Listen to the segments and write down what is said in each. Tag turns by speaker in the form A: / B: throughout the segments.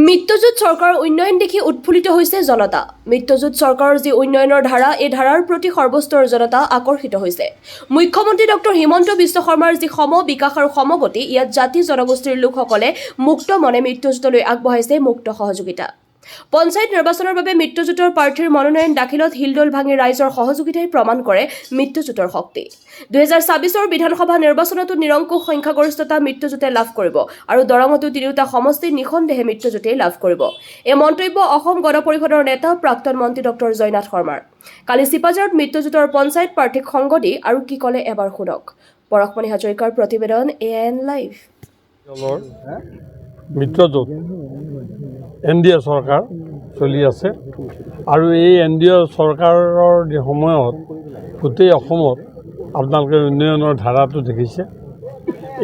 A: মিত্ৰজোঁট চৰকাৰৰ উন্নয়ন দেখি উৎফুল্লিত হৈছে জনতা। মিত্ৰজোঁট চৰকাৰৰ যি উন্নয়নৰ ধাৰা, এই ধাৰাৰ প্ৰতি সৰ্বস্তৰৰ জনতা আকৰ্ষিত হৈছে। মুখ্যমন্ত্ৰী ডক্টৰ হিমন্ত বিশ্ব শৰ্মাৰ যি সম বিকাশ আৰু সমগতি, ইয়াত জাতি জনগোষ্ঠীৰ লোকসকলে মুক্ত মনে মিত্ৰজোঁটলৈ আগবঢ়াইছে মুক্ত সহযোগিতা। পঞ্চায়ত নিৰ্বাচনৰ বাবে মিত্ৰজোঁটৰ প্ৰাৰ্থীৰ মনোনয়ন দাখিলত হিলদল ভাঙি ৰাইজৰ সহযোগিতাই প্ৰমাণ কৰে মিত্ৰজোঁটৰ শক্তি। 2024 বিধানসভা নিৰ্বাচনতো নিৰংকুশ সংখ্যাগৰিষ্ঠতা মিত্ৰজোঁটে লাভ কৰিব আৰু দৰঙতো তিনিওটা সমষ্টি নিঃসন্দেহে মিত্ৰজোঁটেই লাভ কৰিব। এই মন্তব্য অসম গণ পৰিষদৰ নেতা প্ৰাক্তন মন্ত্ৰী ডক্টৰ জয়নাথ শৰ্মাৰ। কালি চিপাঝাৰত মিত্ৰজোঁটৰ পঞ্চায়ত প্ৰাৰ্থীক সংগ দি আৰু কি ক'লে এবাৰ শুনক। পৰশমণি হাজৰিকাৰ প্ৰতিবেদন AIN লাইভ।
B: মিত্ৰজোঁট NDA চৰকাৰ চলি আছে আৰু এই NDA চৰকাৰৰ সময়ত গোটেই অসমত আপোনালোকে উন্নয়নৰ ধাৰাটো দেখিছে।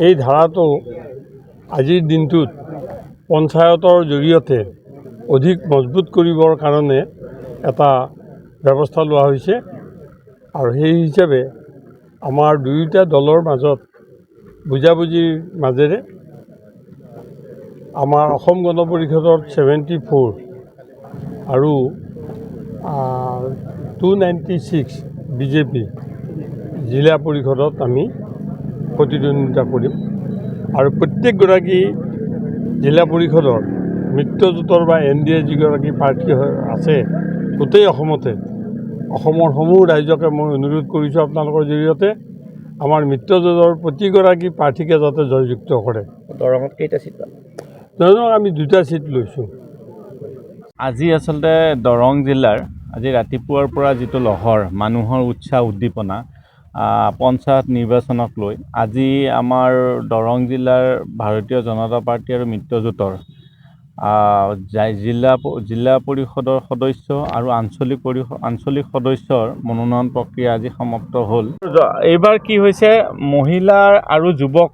B: এই ধাৰাটো আজিৰ দিনটোত পঞ্চায়তৰ জৰিয়তে অধিক মজবুত কৰিবৰ কাৰণে এটা ব্যৱস্থা লোৱা হৈছে আৰু সেই হিচাপে আমাৰ দুয়োটা দলৰ মাজত বুজাবুজিৰ মাজেৰে আমাৰ অসম গণ পৰিষদৰ 74 আৰু 296 বিজেপি জিলা পৰিষদত আমি প্ৰতিদ্বন্দ্বিতা কৰিম আৰু প্ৰত্যেকগৰাকী জিলা পৰিষদৰ মিত্ৰজোঁটৰ বা NDA যিগৰাকী প্ৰাৰ্থী আছে গোটেই অসমতে অসমৰ সমূহ ৰাইজকে মই অনুৰোধ কৰিছোঁ আপোনালোকৰ জৰিয়তে আমাৰ মিত্ৰজোঁটৰ প্ৰতিগৰাকী প্ৰাৰ্থীকে যাতে জয়যুক্ত কৰে।
C: দৰঙত কেইটা চিট পালে?
B: দৰঙত আমি 2টা চিট লৈছোঁ।
D: আজি আচলতে দৰং জিলাৰ আজি ৰাতিপুৱাৰ পৰা যিটো লহৰ মানুহৰ উৎসাহ উদ্দীপনা পঞ্চায়ত নিৰ্বাচনক লৈ আজি আমাৰ দৰং জিলাৰ ভাৰতীয় জনতা পাৰ্টি আৰু মিত্ৰজোঁটৰ জিলা পৰিষদৰ সদস্য আৰু আঞ্চলিক সদস্যৰ মনোনয়ন প্ৰক্ৰিয়া আজি সমাপ্ত হ'ল। এইবাৰ কি হৈছে, মহিলা আৰু যুৱক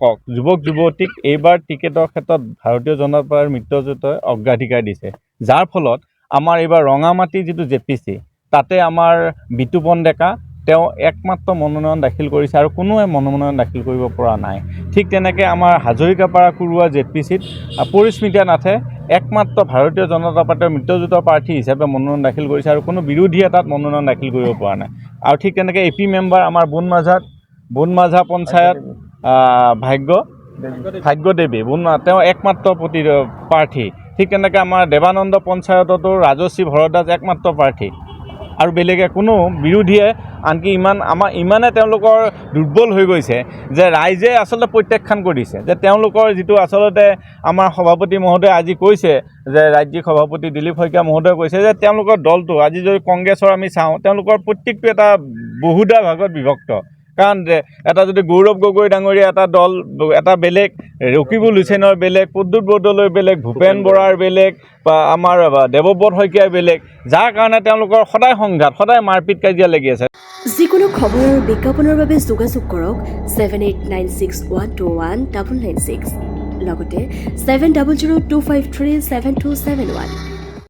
D: যুৱতীক এইবাৰ টিকেটৰ ক্ষেত্ৰত ভাৰতীয় জনতা পাৰ্টি মিত্ৰজোঁটে অগ্ৰাধিকাৰ দিছে, যাৰ ফলত আমাৰ এইবাৰ ৰঙামাটি যিটো JPC তাতে আমাৰ বিতুপন ডেকা তেওঁ একমাত্ৰ মনোনয়ন দাখিল কৰিছে আৰু কোনোৱে মনোনয়ন দাখিল কৰিব পৰা নাই। ঠিক তেনেকৈ আমাৰ হাজৰিকাপাৰা কুৰুৱা JPCত পৰিস্মিতা নাথে একমাত্ৰ ভাৰতীয় জনতা পাৰ্টিৰ মিত্ৰজোঁটৰ প্ৰাৰ্থী হিচাপে মনোনয়ন দাখিল কৰিছে আৰু কোনো বিৰোধীয়ে তাত মনোনয়ন দাখিল কৰিব পৰা নাই। আৰু ঠিক তেনেকৈ AP মেম্বাৰ আমাৰ বুনমাঝা পঞ্চায়ত ভাগ্যদেৱী তেওঁ একমাত্ৰ প্ৰাৰ্থী। ঠিক তেনেকৈ আমাৰ দেৱানন্দ পঞ্চায়ততো ৰাজশ্ৰী ভৰদ্বাজ একমাত্ৰ প্ৰাৰ্থী আৰু বেলেগে কোনো বিৰোধীয়ে, আনকি ইমানে তেওঁলোকৰ দুৰ্বল হৈ গৈছে যে ৰাইজে আচলতে প্ৰত্যাখ্যান কৰিছে যে তেওঁলোকৰ যিটো আচলতে আমাৰ সভাপতি মহোদয়ে আজি কৈছে যে ৰাজ্যিক সভাপতি দিলীপ শইকীয়া মহোদয়ে কৈছে যে তেওঁলোকৰ দলটো আজি যদি কংগ্ৰেছৰ আমি চাওঁ তেওঁলোকৰ প্ৰত্যেকটো এটা বহুদা ভাগত বিভক্ত। কাৰণ এটা যদি গৌৰৱ গগৈ ডাঙৰীয়া এটা দল, এটা বেলেগ, ৰকিবুল হুছেইনৰ বেলেগ, প্ৰদ্যুৎ বৰদলৈৰ বেলেগ, ভূপেন বৰাৰ বেলেগ বা আমাৰ দেৱব্ৰত শইকীয়াৰ বেলেগ, যাৰ কাৰণে তেওঁলোকৰ সদায় সংঘাত, সদায় মাৰপিট কাজিয়া লাগি আছে।
A: যিকোনো খবৰ আৰু বিজ্ঞাপনৰ বাবে যোগাযোগ কৰক 7896121996 লগতে 7002537271।